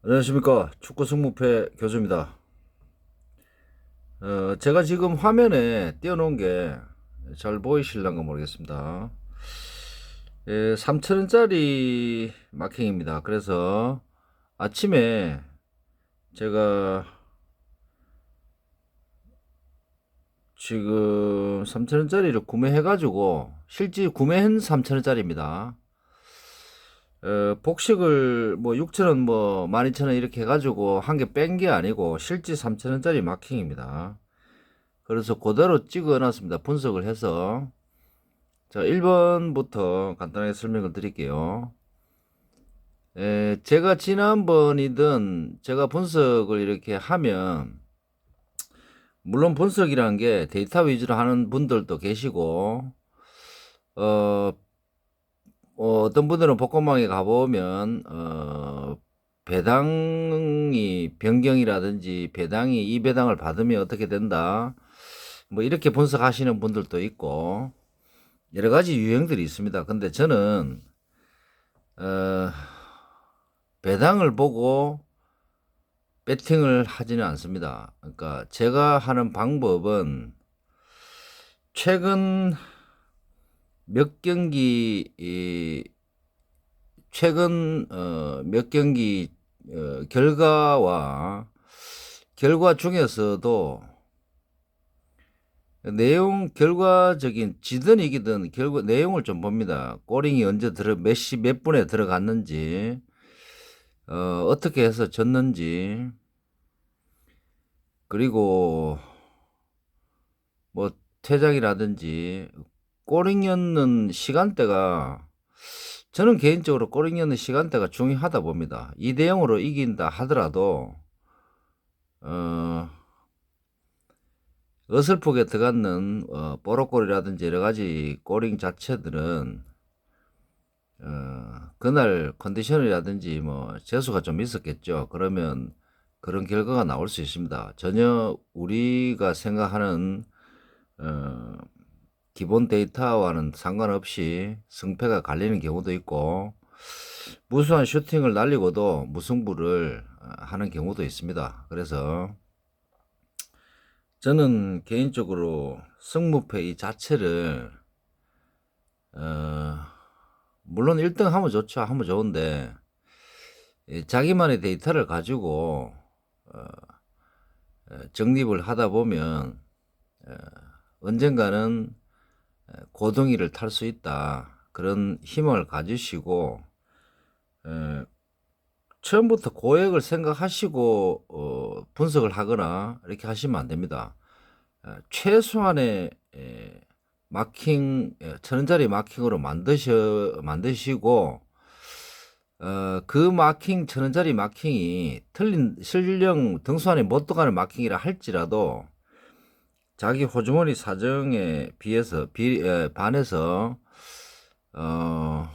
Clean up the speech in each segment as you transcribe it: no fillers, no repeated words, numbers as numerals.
안녕하십니까. 축구 승무패 교수입니다. 제가 지금 화면에 띄워놓은 게 잘 보이실란가 모르겠습니다. 3천원짜리 마킹입니다. 그래서 아침에 제가 지금 3천원짜리를 구매해가지고 실제 구매한 3천원짜리입니다. 복식을 뭐 6천원 뭐 12,000원 이렇게 해가지고 한 개 뺀 게 아니고 실제 3천원짜리 마킹입니다. 그래서 그대로 찍어 놨습니다. 분석을 해서. 자, 1번부터 간단하게 설명을 드릴게요. 제가 지난번이든 제가 분석을 이렇게 하면, 물론 분석이라는 게 데이터 위주로 하는 분들도 계시고, 어, 어떤 분들은 복권방에 가보면, 배당이 변경이라든지 배당이 이 배당을 받으면 어떻게 된다. 뭐 이렇게 분석하시는 분들도 있고, 여러 가지 유형들이 있습니다. 근데 저는 어, 배당을 보고 배팅을 하지는 않습니다. 그러니까 제가 하는 방법은 최근 몇 경기 최근 몇 경기 결과 중에서도 내용 결과적인 지든 이기든 결과 내용을 좀 봅니다. 골링이 언제 몇 분에 들어갔는지, 어떻게 해서 졌는지, 그리고 뭐 퇴장이라든지 골링 넣는 시간대가, 저는 개인적으로 골링 넣는 시간대가 중요하다 봅니다. 2대 0으로 이긴다 하더라도 어, 어설프게 들어가는 뽀록골이라든지 여러 가지 골링 자체들은 그날 컨디션이라든지 뭐 재수가 좀 있었겠죠. 그러면 그런 결과가 나올 수 있습니다. 전혀 우리가 생각하는 어, 기본 데이터와는 상관없이 승패가 갈리는 경우도 있고, 무수한 슈팅을 날리고도 무승부를 하는 경우도 있습니다. 그래서 저는 개인적으로 승무패 이 자체를 어, 물론 1등 하면 좋죠. 하면 좋은데 자기만의 데이터를 가지고 정립을 하다 보면 언젠가는 고동이를 탈 수 있다. 그런 희망을 가지시고 처음부터 고액을 생각하시고 분석을 하거나 이렇게 하시면 안 됩니다. 최소한의 마킹, 1,000원짜리 마킹으로 만드시고, 그 마킹, 1,000원짜리 마킹이 틀린 설령 등수안에 못 들어가는 마킹이라 할지라도 자기 호주머니 사정에 반해서 어,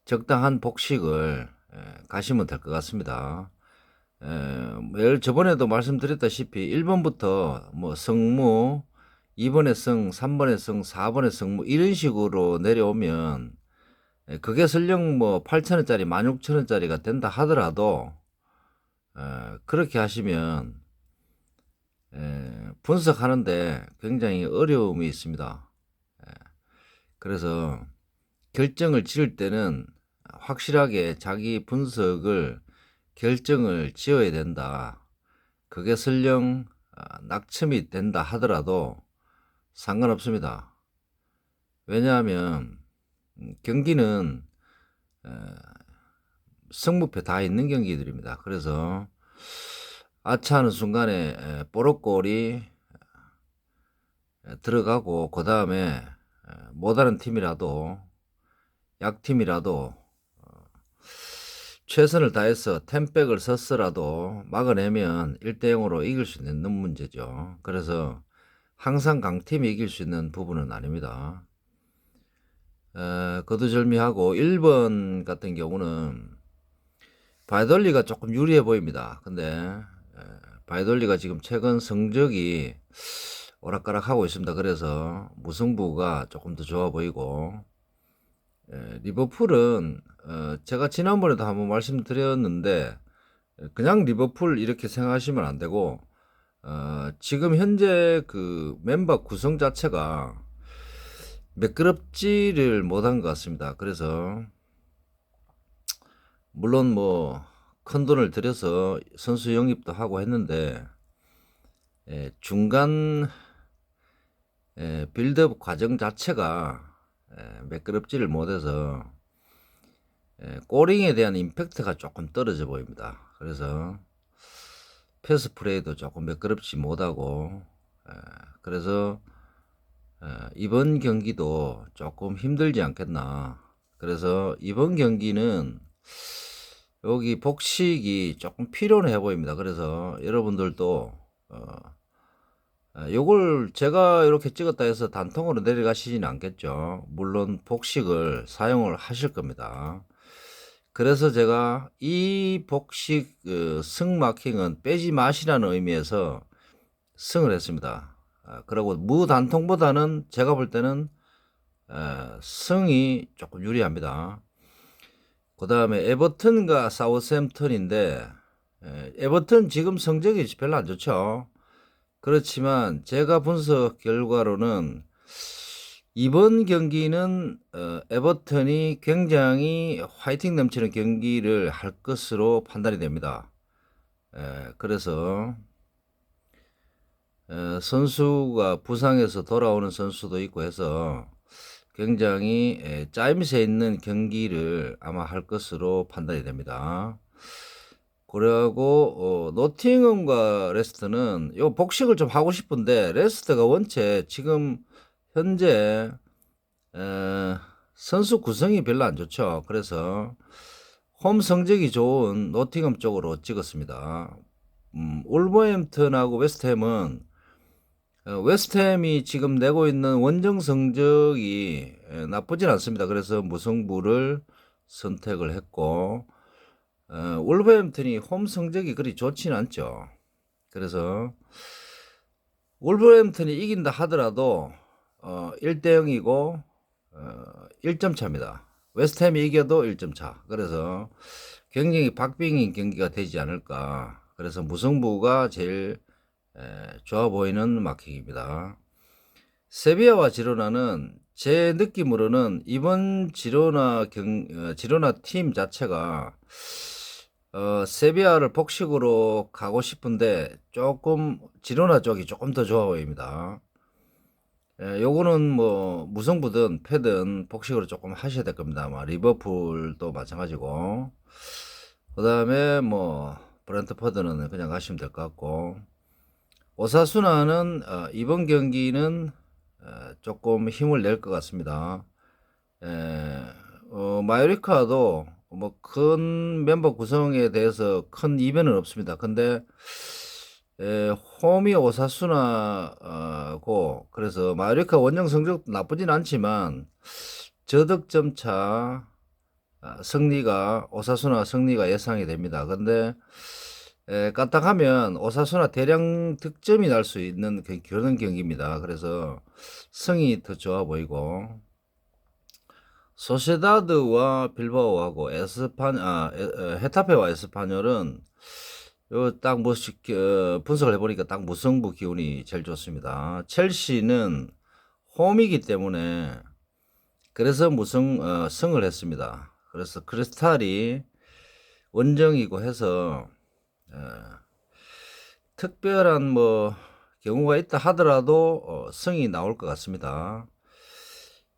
적당한 복식을 가시면 될 것 같습니다. 저번에도 말씀드렸다시피 1번부터 뭐 성무, 2번의 성, 3번의 성, 4번의 성무 이런 식으로 내려오면 그게 설령 뭐 8,000원짜리, 16,000원짜리가 된다 하더라도 그렇게 하시면 분석하는데 굉장히 어려움이 있습니다. 그래서 결정을 지을 때는 확실하게 자기 분석을 결정을 지어야 된다. 그게 설령 낙첨이 된다 하더라도 상관없습니다. 왜냐하면 경기는 승부패 다 있는 경기들입니다. 그래서 아차하는 순간에 뽀록골이 들어가고 그 다음에 못하는 팀이라도 약팀이라도 최선을 다해서 템백을 썼더라도 막아내면 1대 0으로 이길 수 있는 문제죠. 그래서 항상 강팀이 이길 수 있는 부분은 아닙니다. 거두절미하고 1번 같은 경우는 바이돌리가 조금 유리해 보입니다. 근데 바이돌리가 지금 최근 성적이 오락가락하고 있습니다. 그래서 무승부가 조금 더 좋아 보이고, 리버풀은 제가 지난번에도 한번 말씀드렸는데 그냥 리버풀 이렇게 생각하시면 안 되고 지금 현재 그 멤버 구성 자체가 매끄럽지를 못한 것 같습니다. 그래서 물론 뭐 큰 돈을 들여서 선수 영입도 하고 했는데 중간 빌드업 과정 자체가 매끄럽지를 못해서 골링에 대한 임팩트가 조금 떨어져 보입니다. 그래서 패스 플레이도 조금 매끄럽지 못하고 그래서 이번 경기도 조금 힘들지 않겠나. 그래서 이번 경기는 여기 복식이 조금 필요해 보입니다. 그래서 여러분들도 요걸 제가 이렇게 찍었다 해서 단통으로 내려가시지는 않겠죠. 물론 복식을 사용을 하실 겁니다. 그래서 제가 이 복식 승 마킹은 빼지 마시라는 의미에서 승을 했습니다. 그리고 무단통보다는 제가 볼 때는 승이 조금 유리합니다. 그 다음에 에버튼과 사우스햄튼인데 에버튼 지금 성적이 별로 안 좋죠. 그렇지만 제가 분석 결과로는 이번 경기는 에버튼이 굉장히 화이팅 넘치는 경기를 할 것으로 판단이 됩니다. 그래서 선수가 부상에서 돌아오는 선수도 있고 해서 굉장히 짜임새 있는 경기를 아마 할 것으로 판단이 됩니다. 그리고 노팅엄과 레스트는 요 복식을 좀 하고 싶은데 레스트가 원체 지금 현재 선수 구성이 별로 안 좋죠. 그래서 홈 성적이 좋은 노팅엄 쪽으로 찍었습니다. 울버햄튼하고 웨스트햄은 웨스트햄이 지금 내고 있는 원정 성적이 나쁘진 않습니다. 그래서 무승부를 선택을 했고 울버햄튼이 홈 성적이 그리 좋지는 않죠. 그래서 울버햄튼이 이긴다 하더라도 1대 0이고 1점 차입니다. 웨스트햄이 이겨도 1점 차. 그래서 굉장히 박빙인 경기가 되지 않을까. 그래서 무승부가 제일 좋아 보이는 마킹입니다. 세비야와 지로나는 제 느낌으로는 이번 지로나 팀 자체가 세비야를 복식으로 가고 싶은데 조금 지로나 쪽이 조금 더 좋아 보입니다. 요거는 뭐 무승부든 패든 복식으로 조금 하셔야 될 겁니다. 아마 리버풀도 마찬가지고 그 다음에 뭐 브랜트퍼드는 그냥 가시면 될 것 같고 오사수나는 이번 경기는 조금 힘을 낼 것 같습니다. 마요리카도 뭐 큰 멤버 구성에 대해서 큰 이변은 없습니다. 근데 홈이 오사수나고 그래서 마요리카 원정 성적도 나쁘진 않지만 저득점 차 승리가 오사수나 승리가 예상이 됩니다. 근데 까딱하면 오사수나 대량 득점이 날 수 있는 그런 경기입니다. 그래서 승이 더 좋아 보이고 소세다드와 빌바오하고 헤타페와 에스파뇰은 요딱 분석을 해보니까 딱 무승부 기운이 제일 좋습니다. 첼시는 홈이기 때문에 그래서 승을 했습니다. 그래서 크리스탈이 원정이고 해서 특별한 뭐 경우가 있다 하더라도 승이 나올 것 같습니다.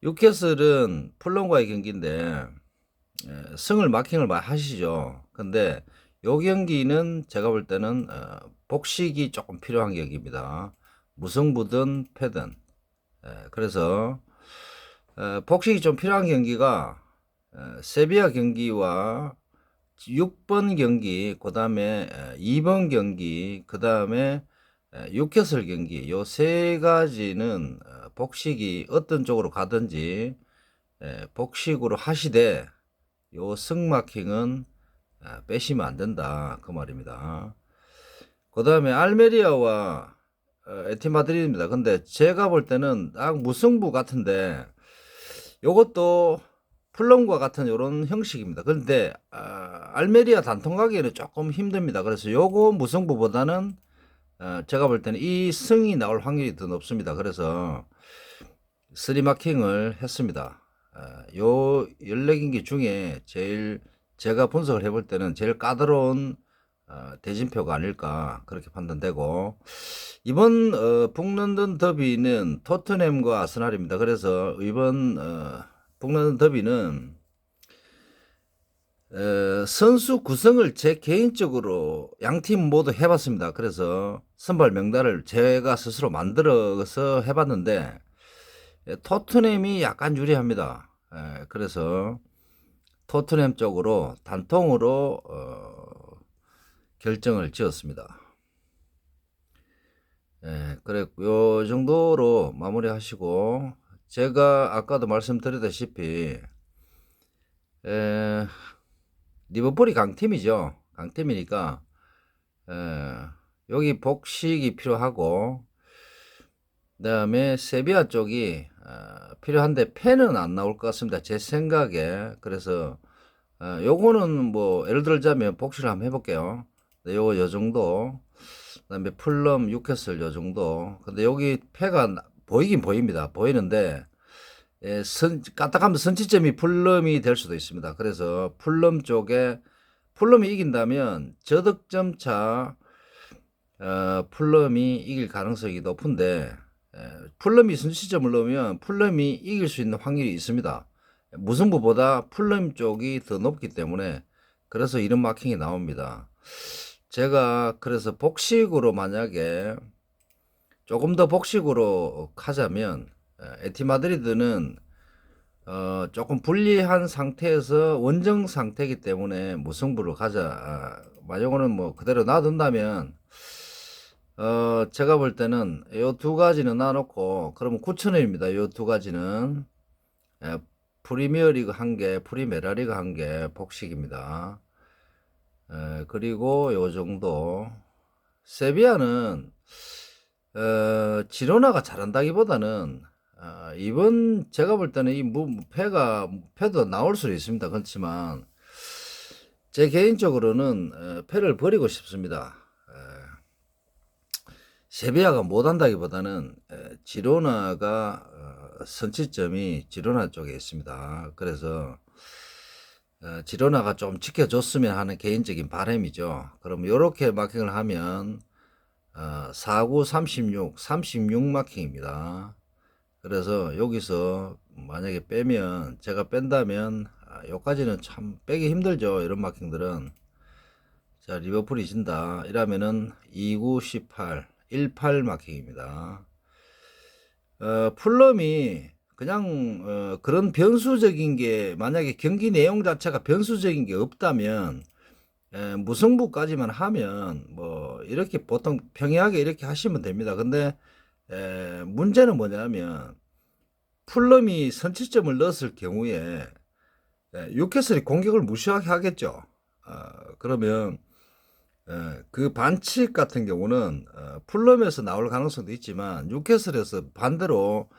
뉴캐슬은 풀럼과의 경기인데 승을 마킹을 많이 하시죠. 근데 요 경기는 제가 볼 때는 복식이 조금 필요한 경기입니다. 무승부든 패든 그래서 복식이 좀 필요한 경기가 세비야 경기와 6번 경기, 그 다음에 2번 경기, 그 다음에 뉴캐슬 경기, 요 세 가지는 복식이 어떤 쪽으로 가든지 복식으로 하시되 요 승마킹은 빼시면 안 된다 그 말입니다. 그 다음에 알메리아와 에티마드리드입니다. 근데 제가 볼 때는 딱 무승부 같은데 요것도 풀럼과 같은 이런 형식입니다. 그런데 알메리아 단통 가기에는 조금 힘듭니다. 그래서 요거 무승부보다는 제가 볼 때는 이 승이 나올 확률이 더 높습니다. 그래서 3마킹을 했습니다. 요 14경기 중에 제일 제가 분석을 해볼 때는 제일 까다로운 대진표가 아닐까 그렇게 판단되고, 이번 북런던 더비는 토트넘과 아스날입니다. 그래서 이번 북런던 더비는 선수 구성을 제 개인적으로 양팀 모두 해봤습니다. 그래서 선발 명단을 제가 스스로 만들어서 해봤는데 토트넘이 약간 유리합니다. 그래서 토트넘 쪽으로 단통으로 결정을 지었습니다. 그랬고 요 정도로 마무리하시고, 제가 아까도 말씀드렸다시피 리버풀이 강팀이죠. 강팀이니까 여기 복식이 필요하고, 그다음에 세비야 쪽이 필요한데 펜은 안 나올 것 같습니다. 제 생각에. 그래서 요거는 뭐 예를 들자면 복식을 한번 해볼게요. 요거 요 정도. 그다음에 풀럼, 유캐슬 요 정도. 근데 여기 패가 보이긴 보입니다. 보이는데 까딱하면 선취점이 풀럼이 될 수도 있습니다. 그래서 풀럼 쪽에 풀럼이 이긴다면 저득점 차 풀럼이 이길 가능성이 높은데, 풀럼이 선취점을 넣으면 풀럼이 이길 수 있는 확률이 있습니다. 무승부보다 풀럼 쪽이 더 높기 때문에 그래서 이런 마킹이 나옵니다. 제가 그래서 복식으로 만약에 조금 더 복식으로 가자면 에티마드리드는 조금 불리한 상태에서 원정 상태이기 때문에 무승부로 가자. 만약에는 뭐 그대로 놔둔다면 제가 볼 때는 요 두 가지는 놔놓고, 그러면 9,000원입니다. 요 두 가지는 프리미어리그 1개, 프리메라리그 1개 복식입니다. 그리고 요 정도. 세비야는 지로나가 잘한다기보다는 이번 제가 볼 때는 이 패도 나올 수도 있습니다. 그렇지만 제 개인적으로는 패를 버리고 싶습니다. 세비야가 못한다기보다는 지로나가 선취점이 지로나 쪽에 있습니다. 그래서 지로나가 좀 지켜줬으면 하는 개인적인 바람이죠. 그럼 이렇게 마킹을 하면 49, 36 마킹입니다. 그래서 여기서 만약에 빼면, 제가 뺀다면 여기까지는 참 빼기 힘들죠. 이런 마킹들은. 자, 리버풀이 진다 이러면은 29, 18 18 마킹입니다. 풀럼이 그냥 그런 변수적인 게, 만약에 경기 내용 자체가 변수적인 게 없다면 무승부까지만 하면 뭐 이렇게 보통 평이하게 이렇게 하시면 됩니다. 근데 문제는 뭐냐면 풀럼이 선취점을 넣었을 경우에 뉴캐슬이 공격을 무시하게 하겠죠. 그러면 그 반칙 같은 경우는 풀럼에서 나올 가능성도 있지만 뉴캐슬에서 반대로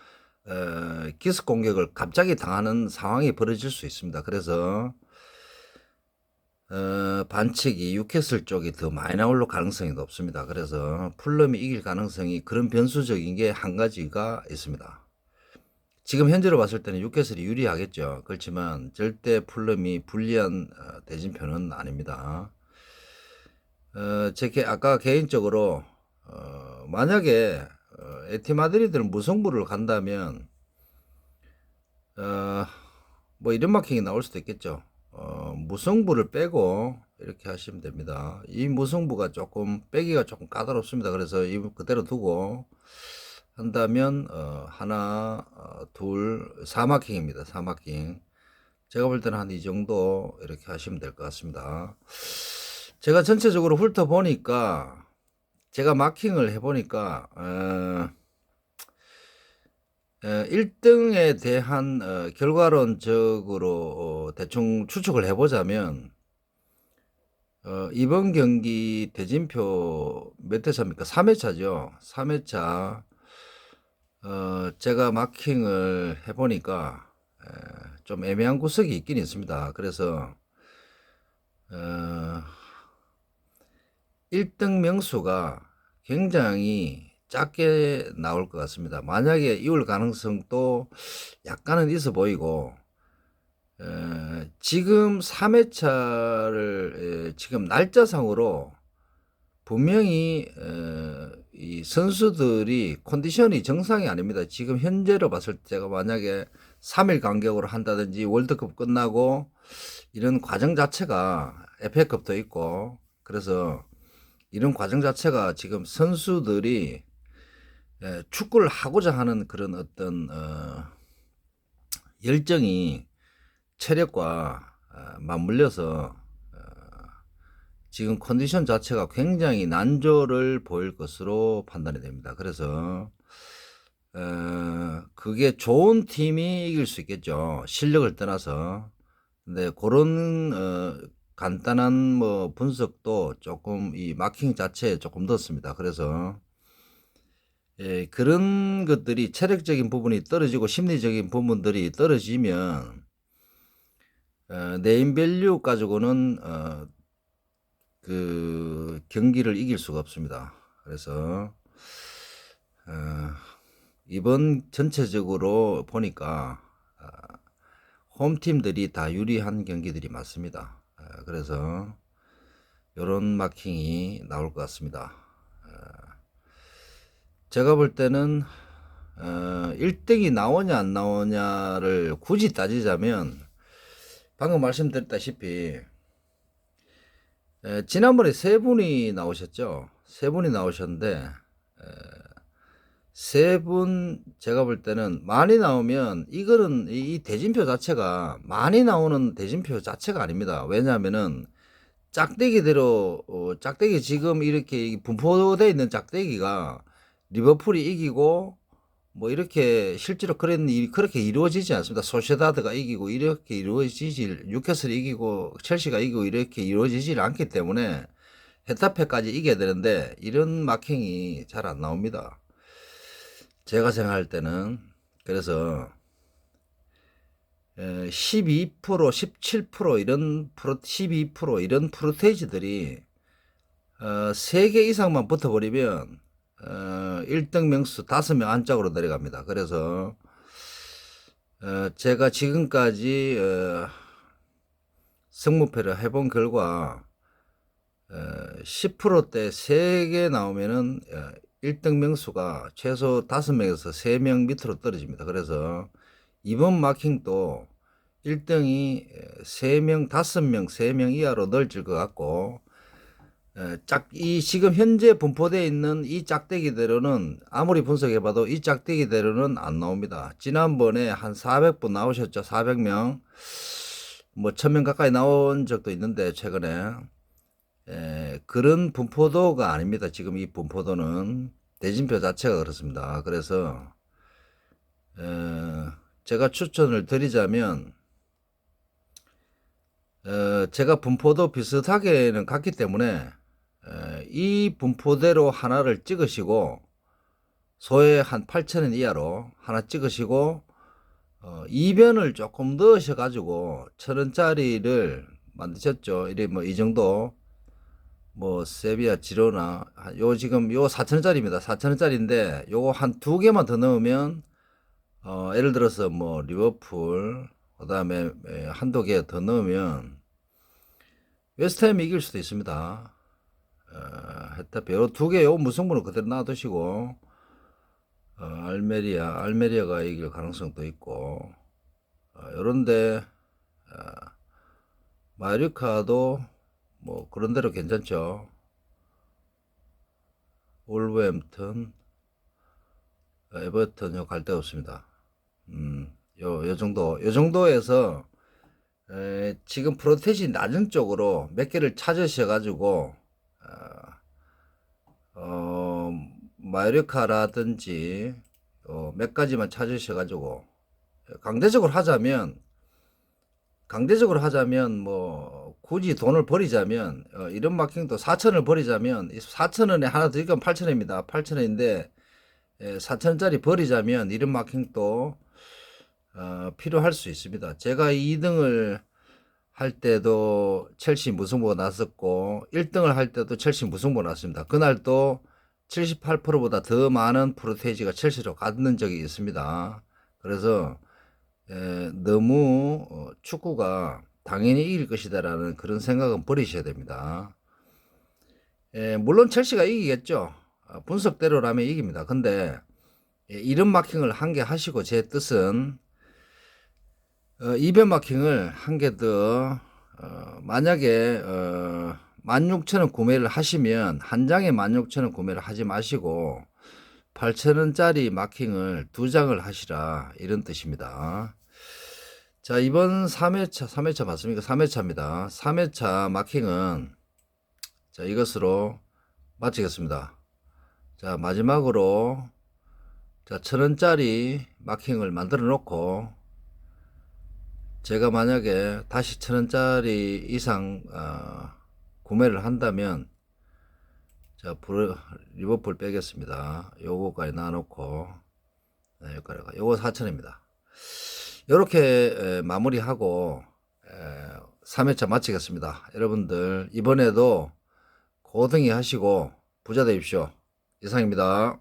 기습 공격을 갑자기 당하는 상황이 벌어질 수 있습니다. 그래서 반칙이 뉴캐슬 쪽이 더 많이 나올 가능성이 높습니다. 그래서 풀럼이 이길 가능성이, 그런 변수적인 게 한 가지가 있습니다. 지금 현재로 봤을 때는 뉴캐슬이 유리하겠죠. 그렇지만 절대 풀럼이 불리한 대진표는 아닙니다. 아까 개인적으로 만약에 에티마드리드는 무승부를 간다면 뭐 이런 마킹이 나올 수도 있겠죠. 무승부를 빼고 이렇게 하시면 됩니다. 이 무승부가 조금 빼기가 조금 까다롭습니다. 그래서 이 그대로 두고 한다면 하나, 둘, 4마킹입니다. 4마킹. 제가 볼 때는 한 이 정도 이렇게 하시면 될 것 같습니다. 제가 전체적으로 훑어보니까, 제가 마킹을 해보니까 1등에 대한 결과론적으로 대충 추측을 해보자면 이번 경기 대진표 몇 대 차입니까? 3회차죠. 3회차 제가 마킹을 해보니까 좀 애매한 구석이 있긴 있습니다. 그래서 1등 명수가 굉장히 작게 나올 것 같습니다. 만약에 이올 가능성도 약간은 있어 보이고, 지금 3회차를 지금 날짜상으로 분명히 이 선수들이 컨디션이 정상이 아닙니다. 지금 현재로 봤을 때 제가 만약에 3일 간격으로 한다든지 월드컵 끝나고 이런 과정 자체가 FA컵도 있고, 그래서 이런 과정 자체가 지금 선수들이 축구를 하고자 하는 그런 어떤 열정이 체력과 맞물려서 지금 컨디션 자체가 굉장히 난조를 보일 것으로 판단이 됩니다. 그래서 그게 좋은 팀이 이길 수 있겠죠. 실력을 떠나서. 근데 그런 간단한 뭐 분석도 조금 이 마킹 자체에 조금 넣었습니다. 그래서 그런 것들이 체력적인 부분이 떨어지고 심리적인 부분들이 떨어지면 네임밸류 가지고는 그 경기를 이길 수가 없습니다. 그래서 이번 전체적으로 보니까 홈팀들이 다 유리한 경기들이 많습니다. 그래서 이런 마킹이 나올 것 같습니다. 제가 볼 때는 1등이 나오냐 안 나오냐를 굳이 따지자면 방금 말씀드렸다시피 지난번에 세 분이 나오셨죠. 세 분이 나오셨는데 세 분 제가 볼 때는 많이 나오면 이거는 이 대진표 자체가 많이 나오는 대진표 자체가 아닙니다. 왜냐하면은 짝대기대로 짝대기 지금 이렇게 분포되어 있는 짝대기가 리버풀이 이기고 뭐 이렇게 실제로 그런 일이 그렇게 이루어지지 않습니다. 소시에다드가 이기고 이렇게 이루어지지, 뉴캐슬이 이기고 첼시가 이기고 이렇게 이루어지지 않기 때문에 헤타페까지 이겨야 되는데 이런 마킹이 잘 안 나옵니다. 제가 생각할 때는. 그래서 12%, 17% 이런 12% 이런 프로테이지들이 3개 이상만 붙어버리면 1등 명수 5명 안짝으로 내려갑니다. 그래서 제가 지금까지 승무패를 해본 결과 10%대 3개 나오면은 1등 명수가 최소 5명에서 3명 밑으로 떨어집니다. 그래서 이번 마킹도 1등이 3명, 5명, 3명 이하로 넓어질 것 같고, 이 지금 현재 분포되어 있는 이 짝대기대로는 아무리 분석해봐도 이 짝대기대로는 안 나옵니다. 지난번에 한 400분 나오셨죠. 400명, 뭐 1000명 가까이 나온 적도 있는데 최근에 그런 분포도가 아닙니다. 지금 이 분포도는 대진표 자체가 그렇습니다. 그래서 제가 추천을 드리자면 제가 분포도 비슷하게는 갔기 때문에 이 분포대로 하나를 찍으시고 소액 한 8,000원 이하로 하나 찍으시고 이변을 조금 넣으셔 가지고 1,000원짜리를 만드셨죠. 이래 뭐 이 정도 뭐 세비야 지로나 요 지금 요 4,000원짜리입니다. 4,000원짜리인데 요거 한 2개만 더 넣으면 예를 들어서 뭐 리버풀 그다음에 한두 개 더 넣으면 웨스트햄이 이길 수도 있습니다. 헤타페 요 2개 요 무승부는 그대로 놔두시고 알메리아가 이길 가능성도 있고 요런데 마요르카도 뭐 그런 대로 괜찮죠. wolverhampton, 에버턴 요 갈 데 없습니다. 요 정도에서 지금 프로테이지 낮은 쪽으로 몇 개를 찾으셔 가지고 마요르카라든지 몇 가지만 찾으셔 가지고 강대적으로 하자면 뭐 굳이 돈을 버리자면 이런 마킹도 4,000원을 버리자면 4,000원에 하나 더 있으면 8,000원입니다. 8,000원인데 4,000원짜리 버리자면 이런 마킹도 필요할 수 있습니다. 제가 2등을 할 때도 첼시 무승부가 났었고 1등을 할 때도 첼시 무승부가 났습니다. 그날 또 78%보다 더 많은 프로테이지가 첼시로 갔는 적이 있습니다. 그래서 너무 축구가 당연히 이길 것이다라는 그런 생각은 버리셔야 됩니다. 물론 첼시가 이기겠죠. 분석대로라면 이깁니다. 근데 이런 마킹을 한 개 하시고 제 뜻은 이변 마킹을 한 개 더 만약에 16,000원 구매를 하시면 한 장에 16,000원 구매를 하지 마시고 8,000원짜리 마킹을 2장을 하시라 이런 뜻입니다. 자, 이번 3회차 맞습니까? 3회차입니다. 3회차 마킹은 자, 이것으로 마치겠습니다. 자, 마지막으로 자, 1,000원짜리 마킹을 만들어 놓고 제가 만약에 다시 1,000원짜리 이상 구매를 한다면 자, 리버풀 빼겠습니다. 요거까지 놔놓고 네, 요거 4,000원입니다. 이렇게 마무리하고 3회차 마치겠습니다. 여러분들 이번에도 고등이 하시고 부자 되십시오. 이상입니다.